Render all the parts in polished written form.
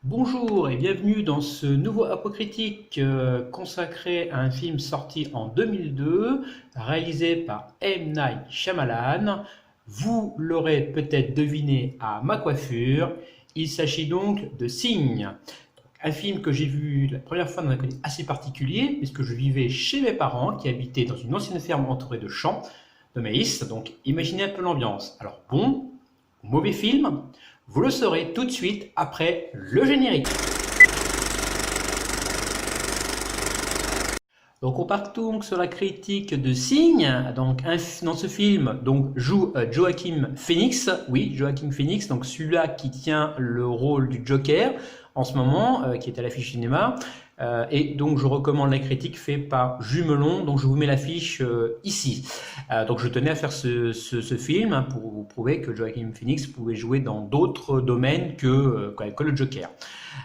Bonjour et bienvenue dans ce nouveau Apocritique consacré à un film sorti en 2002, réalisé par M. Night Shyamalan. Vous l'aurez peut-être deviné à ma coiffure, il s'agit donc de Sing. Un film que j'ai vu la première fois dans un contexte assez particulier, puisque je vivais chez mes parents qui habitaient dans une ancienne ferme entourée de champs de maïs, donc imaginez un peu l'ambiance. Alors bon, mauvais film, vous le saurez tout de suite après le générique. Donc on part donc sur la critique de Sing. Donc dans ce film joue Joaquin Phoenix. Oui, Joaquin Phoenix, donc celui-là qui tient le rôle du Joker en ce moment, qui est à l'affiche cinéma. Et donc je recommande la critique faite par Jumelon, donc je vous mets l'affiche ici. Donc je tenais à faire ce film pour vous prouver que Joaquin Phoenix pouvait jouer dans d'autres domaines que le Joker.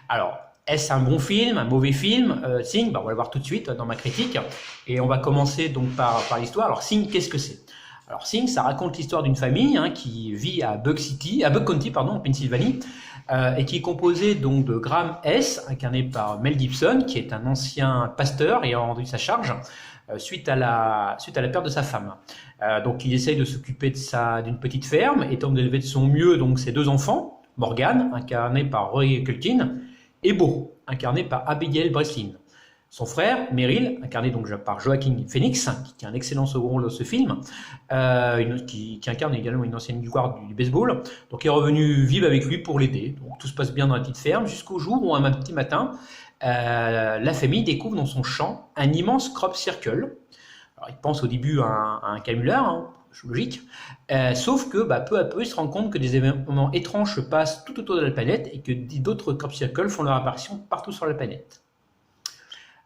Alors, est-ce un bon film, un mauvais film? Sing, on va le voir tout de suite dans ma critique. Et on va commencer donc par l'histoire. Alors Sing, qu'est-ce que c'est? Alors Sing, ça raconte l'histoire d'une famille qui vit à Bug County, en Pennsylvanie, et qui est composée donc de Graham S, incarné par Mel Gibson, qui est un ancien pasteur et a rendu sa charge suite à la perte de sa femme. Donc il essaye de s'occuper d'une petite ferme, étant d'élever de son mieux donc ses deux enfants, Morgan, incarné par Roy Culkin, et Beau, incarné par Abigail Breslin. Son frère, Merrill, incarné donc par Joaquin Phoenix, qui a un excellent second rôle dans ce film, qui incarne également une ancienne gloire du baseball, donc est revenu vivre avec lui pour l'aider. Donc tout se passe bien dans la petite ferme, jusqu'au jour où un petit matin, la famille découvre dans son champ un immense crop circle. Alors il pense au début à un canular, logique, sauf que peu à peu, il se rend compte que des événements étranges se passent tout autour de la planète et que d'autres crop circles font leur apparition partout sur la planète.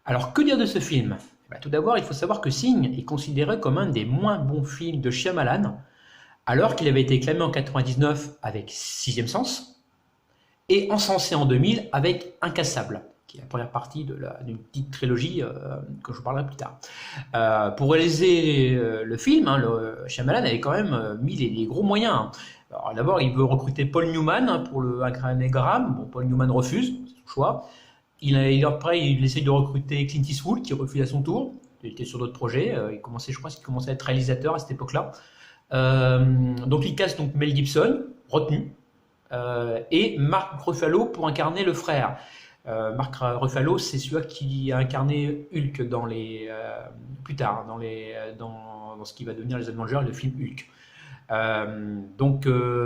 Alors, que dire de ce film? Tout d'abord, il faut savoir que Sing est considéré comme un des moins bons films de Shyamalan, alors qu'il avait été acclamé en 1999 avec Sixième Sens et encensé en 2000 avec Incassable, qui est la première partie d'une petite trilogie que je vous parlerai plus tard. Pour réaliser le film, Shyamalan avait quand même mis les gros moyens. Alors d'abord, il veut recruter Paul Newman pour incarner Graham. Bon, Paul Newman refuse, c'est son choix. Après, il essaye de recruter Clint Eastwood, qui refuse à son tour. Il était sur d'autres projets. Je crois qu'il commençait à être réalisateur à cette époque-là. Donc il casse donc Mel Gibson, retenu, et Mark Ruffalo pour incarner le frère. Mark Ruffalo, c'est celui qui a incarné Hulk plus tard, dans ce qui va devenir les Avengers, le film Hulk.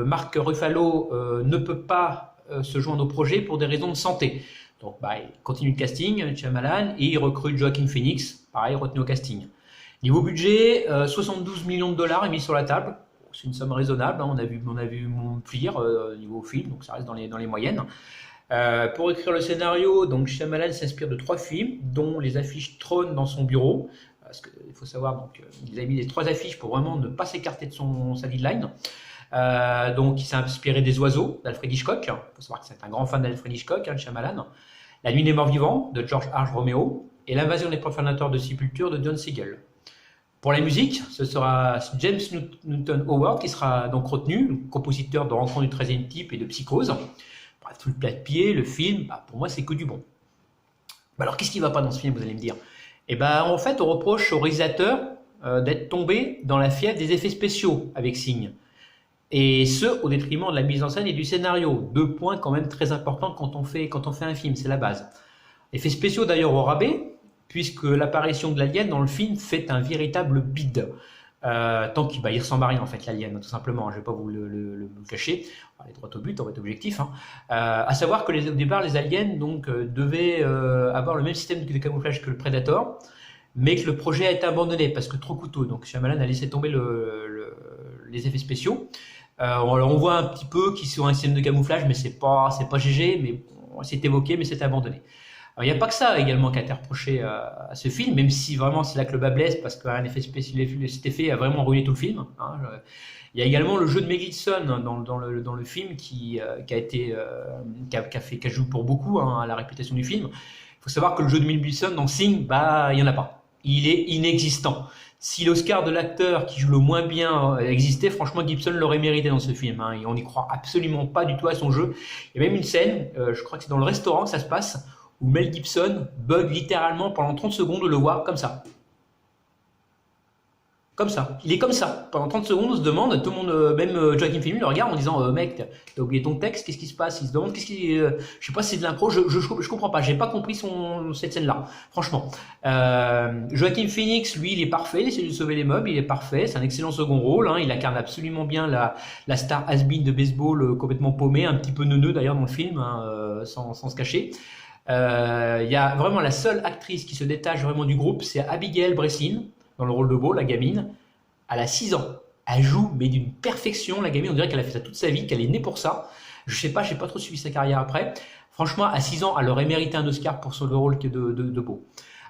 Mark Ruffalo ne peut pas se joindre au projet pour des raisons de santé. Donc il continue le casting, Shyamalan, et il recrute Joaquin Phoenix, pareil, retenu au casting. Niveau budget, 72 millions de dollars est mis sur la table. C'est une somme raisonnable, on a vu pire niveau film, donc ça reste dans les moyennes. Pour écrire le scénario, donc Shyamalan s'inspire de 3 films, dont les affiches trônent dans son bureau. Parce qu'il faut savoir, il a mis les 3 affiches pour vraiment ne pas s'écarter de sa deadline. Donc il s'est inspiré des Oiseaux d'Alfred Hitchcock. Il faut savoir que c'est un grand fan d'Alfred Hitchcock, Shyamalan. La Nuit des Morts Vivants de George R. Romero et L'Invasion des profanateurs de Sépulture de Don Siegel. Pour la musique, ce sera James Newton Howard qui sera donc retenu, compositeur de Rencontre du 13e type et de Psychose. Bref, tout le plat de pied, le film, pour moi c'est que du bon. Alors qu'est-ce qui ne va pas dans ce film, vous allez me dire? En fait, on reproche au réalisateur d'être tombé dans la fièvre des effets spéciaux avec Sing. Et ce, au détriment de la mise en scène et du scénario. 2 points quand même très importants quand on fait un film, c'est la base. Effets spéciaux d'ailleurs au rabais, puisque l'apparition de l'alien dans le film fait un véritable bide. Tant qu'il ressemble à rien en fait, l'alien, tout simplement, je ne vais pas vous le cacher. On va aller droit au but, on va être objectif. À savoir que au départ, les aliens devaient avoir le même système de camouflage que le Predator, mais que le projet a été abandonné parce que trop coûteux. Donc Shyamalan a laissé tomber les effets spéciaux. On voit un petit peu qu'ils sont un système de camouflage, mais c'est pas GG, mais bon, c'est évoqué, mais c'est abandonné. Alors, il n'y a pas que ça également qui a été reproché à ce film, même si vraiment c'est là que le bas blesse, parce qu'un effet spécial, cet effet a vraiment ruiné tout le film. Il y a également le jeu de Mel Gibson dans le film qui joue pour beaucoup à la réputation du film. Il faut savoir que le jeu de Mel Gibson dans Sing, il n'y en a pas. il est inexistant. Si l'Oscar de l'acteur qui joue le moins bien existait, franchement, Gibson l'aurait mérité dans ce film. Hein, et on n'y croit absolument pas du tout à son jeu. Il y a même une scène, je crois que c'est dans le restaurant que ça se passe, où Mel Gibson bug littéralement pendant 30 secondes, on le voit comme ça. Comme ça. Il est comme ça. Pendant 30 secondes, on se demande, tout le monde, même Joaquin Phoenix le regarde en disant mec, t'as oublié ton texte, qu'est-ce qui se passe? Il se demande qu'est-ce qui. Je sais pas si c'est de l'impro, je comprends pas. J'ai pas compris cette scène-là, franchement. Joaquin Phoenix, lui, il est parfait, il essaie de sauver les meubles, il est parfait, c'est un excellent second rôle. Hein, il incarne absolument bien la star has-been de baseball complètement paumée, un petit peu neuneux d'ailleurs dans le film, hein, sans se cacher. Il y a vraiment la seule actrice qui se détache vraiment du groupe, c'est Abigail Breslin, dans le rôle de Beau, la gamine. Elle a 6 ans. Elle joue, mais d'une perfection, la gamine. On dirait qu'elle a fait ça toute sa vie, qu'elle est née pour ça. Je sais pas, j'ai pas trop suivi sa carrière après. Franchement, à 6 ans, elle aurait mérité un Oscar pour le rôle de Beau.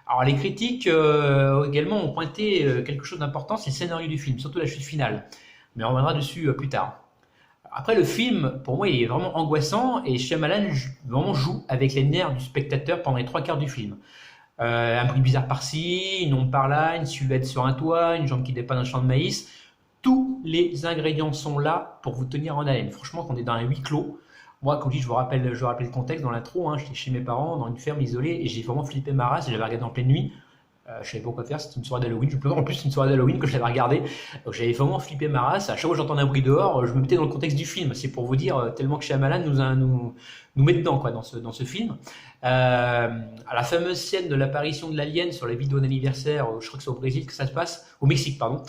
Alors, les critiques également ont pointé quelque chose d'important, c'est le scénario du film, surtout la chute finale. Mais on reviendra dessus plus tard. Après, le film, pour moi, il est vraiment angoissant et Shyamalan vraiment joue avec les nerfs du spectateur pendant les 3 quarts du film. Un bruit bizarre par-ci, une ombre par-là, une silhouette sur un toit, une jambe qui dépanne un champ de maïs. Tous les ingrédients sont là pour vous tenir en haleine. Franchement, quand on est dans un huis clos, moi, comme je dis, je vous rappelle le contexte dans l'intro, hein, j'étais chez mes parents dans une ferme isolée et j'ai vraiment flippé ma race. J'avais regardé en pleine nuit. Je savais pas quoi faire, c'était une soirée d'Halloween. En plus, c'est une soirée d'Halloween que j'avais regardé. Donc j'avais vraiment flippé ma race. À chaque fois que j'entendais un bruit dehors, je me mettais dans le contexte du film. C'est pour vous dire tellement que Shyamalan nous met dedans, quoi, dans ce film. À la fameuse scène de l'apparition de l'alien sur la vidéo d'anniversaire, je crois que c'est au Brésil que ça se passe, au Mexique, pardon.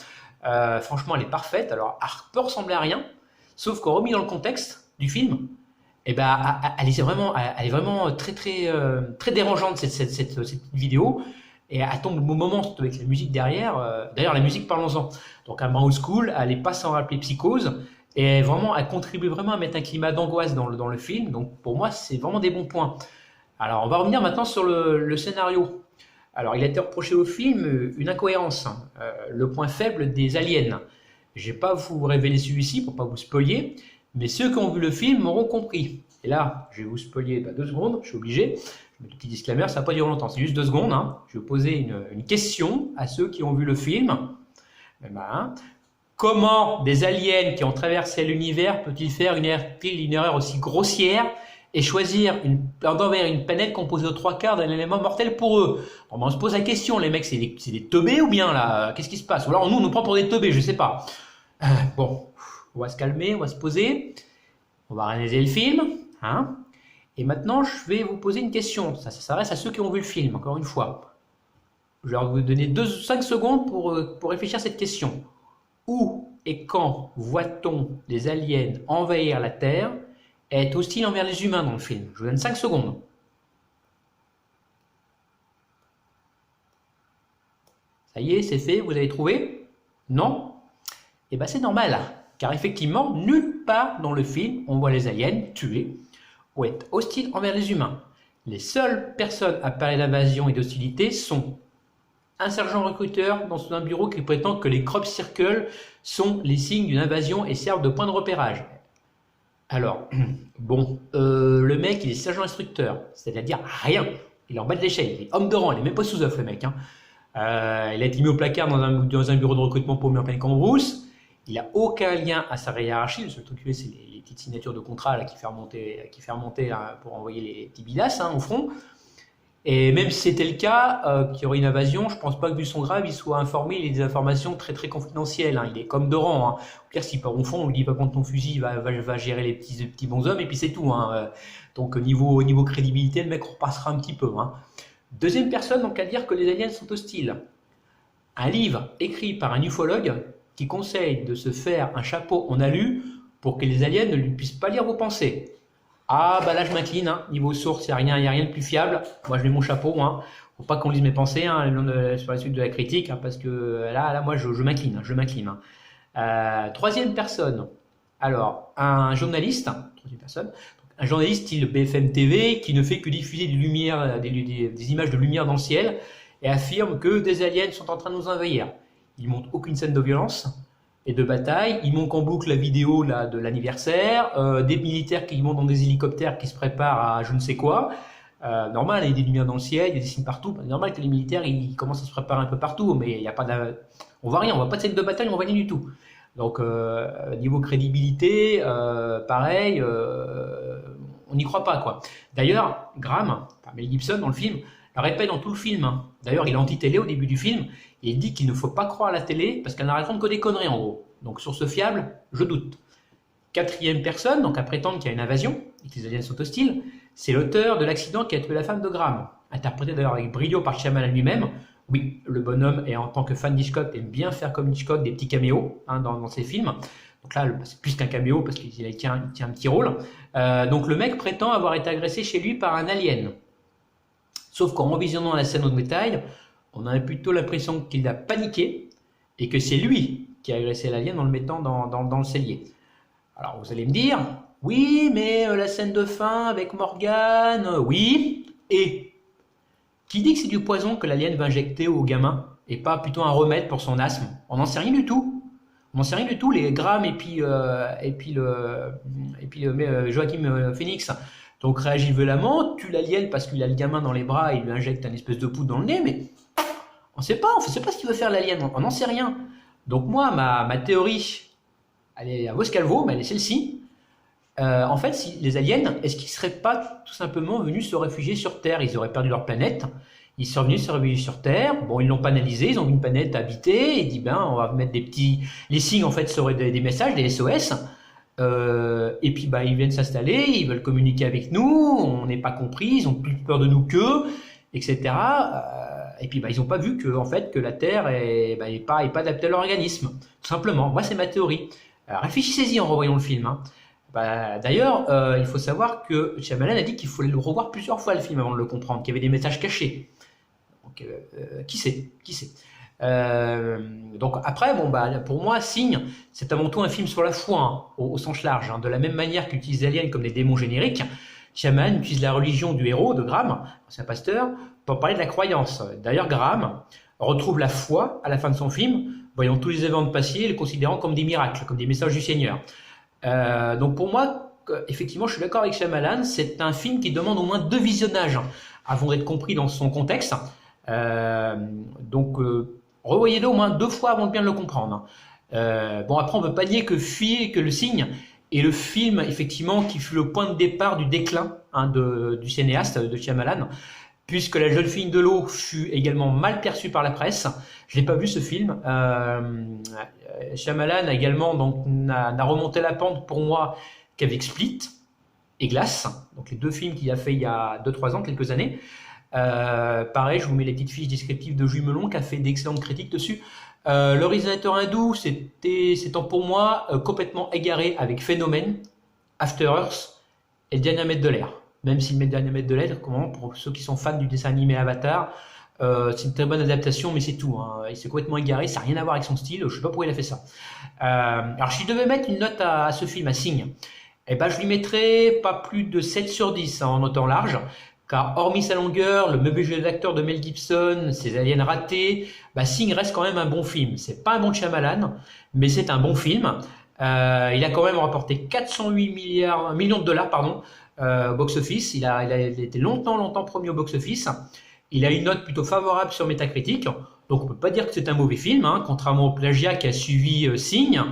Franchement, elle est parfaite. Alors, elle peut ressembler à rien, sauf qu'en remis dans le contexte du film, eh ben, elle est vraiment très dérangeante cette vidéo. Et elle tombe au bon moment, surtout avec la musique derrière. D'ailleurs, la musique, parlons-en. Donc, un Brown School, elle n'est pas sans rappeler Psychose. Et vraiment, elle contribue vraiment à mettre un climat d'angoisse dans le film. Donc, pour moi, c'est vraiment des bons points. Alors, on va revenir maintenant sur le scénario. Alors, il a été reproché au film une incohérence. Le point faible des aliens. Je ne vais pas vous révéler celui-ci pour ne pas vous spoiler. Mais ceux qui ont vu le film m'auront compris. Et là, je vais vous spoiler 2 secondes, je suis obligé. Je mets le petit disclaimer, ça ne va pas durer longtemps, c'est juste 2 secondes. Hein. Je vais poser une question à ceux qui ont vu le film. Comment des aliens qui ont traversé l'univers peut-ils faire une erreur aussi grossière et choisir d'envers une planète composée aux 3 quarts d'un élément mortel pour eux? Bon, on se pose la question, les mecs, c'est des teubés ou bien là? Qu'est-ce qui se passe? Ou alors nous, on nous prend pour des teubés, je sais pas. Bon, on va se calmer, on va se poser. On va analyser le film. Hein. Et maintenant, je vais vous poser une question. Ça s'adresse à ceux qui ont vu le film, encore une fois. Je vais vous donner 5 secondes pour réfléchir à cette question. Où et quand voit-on des aliens envahir la Terre et être hostiles envers les humains dans le film? Je vous donne 5 secondes. Ça y est, c'est fait, vous avez trouvé? Non? Eh bien, c'est normal, car effectivement, nulle part dans le film, on voit les aliens tuer ou être hostiles envers les humains. Les seules personnes à parler d'invasion et d'hostilité sont un sergent recruteur dans un bureau qui prétend que les crop circles sont les signes d'une invasion et servent de point de repérage. Alors, bon, le mec, il est sergent instructeur, c'est-à-dire rien. Il est en bas de l'échelle, il est homme de rang, il est même pas sous-oeuf, le mec. Hein. Il a été mis au placard dans un bureau de recrutement paumé en pleine cambrousse. Il n'a aucun lien à sa hiérarchie. Le seul truc, c'est les petites signatures de contrat là, qui fait remonter là, pour envoyer les petits bidasses au front. Et même si c'était le cas, qu'il y aurait une invasion, je ne pense pas que vu son grave, il soit informé. Il a des informations très très confidentielles. Hein. Il est comme de rang. Hein. Au pire, s'il part au fond, on lui dit va prendre ton fusil, va gérer les petits bonshommes, et puis c'est tout. Hein. Donc niveau crédibilité, le mec repassera un petit peu. Hein. Deuxième personne, donc à dire que les aliens sont hostiles. Un livre écrit par un ufologue qui conseille de se faire un chapeau en alu pour que les aliens ne lui puissent pas lire vos pensées. Ah bah là je m'incline, hein. Niveau source, il n'y a rien de plus fiable. Moi je mets mon chapeau, hein. Faut pas qu'on lise mes pensées sur la suite de la critique, hein, parce que là moi je m'incline, troisième personne, alors un journaliste, troisième personne, un journaliste style BFM TV qui ne fait que diffuser des images de lumière dans le ciel et affirme que des aliens sont en train de nous envahir. Il montre aucune scène de violence et de bataille. Il montre en boucle la vidéo là, de l'anniversaire, des militaires qui montent dans des hélicoptères qui se préparent à je ne sais quoi. Normal, il y a des lumières dans le ciel, il y a des signes partout. C'est normal que les militaires ils commencent à se préparer un peu partout, mais il y a pas on voit rien, on voit pas de scène de bataille, on voit rien du tout. Donc niveau crédibilité, pareil, on n'y croit pas quoi. D'ailleurs, Graham, enfin Mel Gibson dans le film, le répète dans tout le film, hein. D'ailleurs, il est anti-télé au début du film et il dit qu'il ne faut pas croire à la télé parce qu'elle ne raconte que des conneries en gros. Donc sur ce fiable, je doute. Quatrième personne, donc à prétendre qu'il y a une invasion et que les aliens sont hostiles, c'est l'auteur de l'accident qui a tué la femme de Graham, interprété d'ailleurs avec brio par Shyamalan lui-même. Oui, le bonhomme, et en tant que fan d'Hitchcock, aime bien faire comme Hitchcock des petits caméos hein, dans ses films. Donc là, c'est plus qu'un caméo parce qu'il tient un petit rôle. Donc le mec prétend avoir été agressé chez lui par un alien. Sauf qu'en revisionnant la scène au détail, on a plutôt l'impression qu'il a paniqué et que c'est lui qui a agressé l'alien en le mettant dans le cellier. Alors vous allez me dire, oui, mais la scène de fin avec Morgan, oui, et qui dit que c'est du poison que l'alien va injecter au gamin et pas plutôt un remède pour son asthme? On n'en sait rien du tout. On n'en sait rien du tout. Les Graham Joachim Phoenix donc réagit violemment, tue l'alien parce qu'il a le gamin dans les bras et il lui injecte un espèce de poudre dans le nez, mais on ne sait pas ce qu'il veut faire l'alien, on n'en sait rien. Donc moi, ma théorie, elle vaut ce qu'elle vaut, mais elle est celle-ci. En fait, si les aliens, est-ce qu'ils ne seraient pas tout simplement venus se réfugier sur Terre? Ils auraient perdu leur planète, ils sont venus se réfugier sur Terre. Bon, ils l'ont pas analysé, ils ont vu une planète habitée, et dit ben, on va mettre des petits. Les signes en fait seraient des messages, des SOS. Et puis bah ils viennent s'installer, ils veulent communiquer avec nous, on n'est pas compris, ils ont plus peur de nous qu'eux, etc. Et puis bah ils n'ont pas vu que en fait que la Terre est pas adaptée à leur organisme, tout simplement. Moi c'est ma théorie. Réfléchissez-y en revoyant le film. Hein. D'ailleurs, il faut savoir que Shyamalan a dit qu'il fallait le revoir plusieurs fois le film avant de le comprendre, qu'il y avait des messages cachés. Donc, qui sait, qui sait. Donc après, bon pour moi, Signe, c'est avant tout un film sur la foi, hein, au sens large. Hein. De la même manière qu'utilise Alien comme des démons génériques, Shyamalan utilise la religion du héros de Graham, c'est un pasteur, pour parler de la croyance. D'ailleurs, Graham retrouve la foi à la fin de son film, voyant tous les événements passés et les considérant comme des miracles, comme des messages du Seigneur. Donc pour moi, effectivement, je suis d'accord avec Shyamalan, c'est un film qui demande au moins 2 visionnages avant d'être compris dans son contexte. Donc revoyez-le au moins 2 fois avant de bien le comprendre. Bon après on ne peut pas nier que Le Signe est le film effectivement qui fut le point de départ du déclin hein, du cinéaste de Shyamalan, puisque La jeune fille de l'eau fut également mal perçue par la presse. Je n'ai pas vu ce film. Shyamalan a également n'a remonté la pente pour moi qu'avec Split et Glass, donc les 2 films qu'il a fait il y a 2-3 ans, quelques années. Pareil, je vous mets les petites fiches descriptives de Jules Melon qui a fait d'excellentes critiques dessus. Le réalisateur hindou, s'étant pour moi complètement égaré avec Phénomène, After Earth et Le Dernier Maître de l'air. Même si Le Dernier Maître de l'air, pour ceux qui sont fans du dessin animé Avatar, c'est une très bonne adaptation, mais c'est tout. Hein. Il s'est complètement égaré, ça n'a rien à voir avec son style. Je ne sais pas pourquoi il a fait ça. Alors, si je devais mettre une note à ce film, à Signe, eh ben, je lui mettrais pas plus de 7 sur 10 hein, en notant large. Car hormis sa longueur, le mauvais jeu d'acteur de Mel Gibson, ses aliens ratés, Signe reste quand même un bon film. C'est pas un bon Shyamalan, mais c'est un bon film. Il a quand même rapporté 408 millions de dollars au box-office. Il a été longtemps premier au box-office. Il a une note plutôt favorable sur Metacritic. Donc on ne peut pas dire que c'est un mauvais film, hein, contrairement au plagiat qui a suivi Signe.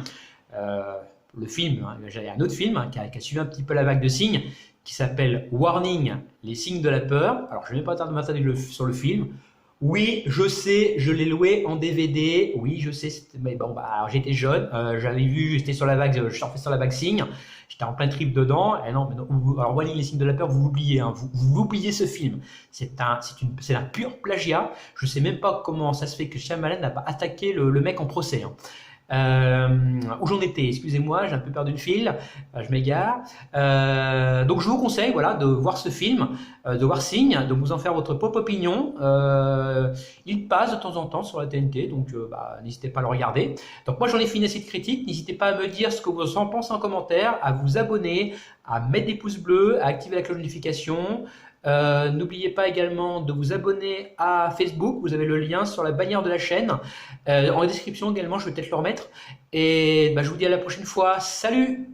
Le film, hein, il y a un autre film hein, qui a suivi un petit peu la vague de Signe, qui s'appelle Warning, les signes de la peur. Alors je ne vais pas m'attarder sur le film. Oui, je sais, je l'ai loué en DVD. Oui, je sais, mais bon, alors j'étais jeune, j'avais vu, j'étais sur la vague, je surfais sur la vague Signe. J'étais en plein trip dedans. Et non, alors Warning, les signes de la peur, vous l'oubliez, hein, vous oubliez ce film. C'est un pur plagiat. Je ne sais même pas comment ça se fait que Shyamalan n'a pas attaqué le mec en procès. Hein. Où j'en étais, excusez-moi, j'ai un peu perdu le fil, je m'égare. Donc je vous conseille voilà, de voir ce film, de voir Signe, de vous en faire votre propre opinion. Il passe de temps en temps sur la TNT, donc n'hésitez pas à le regarder. Donc moi j'en ai fini cette critique, n'hésitez pas à me dire ce que vous en pensez en commentaire, à vous abonner, à mettre des pouces bleus, à activer la cloche de notification. N'oubliez pas également de vous abonner à Facebook, vous avez le lien sur la bannière de la chaîne, en description également, je vais peut-être le remettre, et je vous dis à la prochaine fois, salut!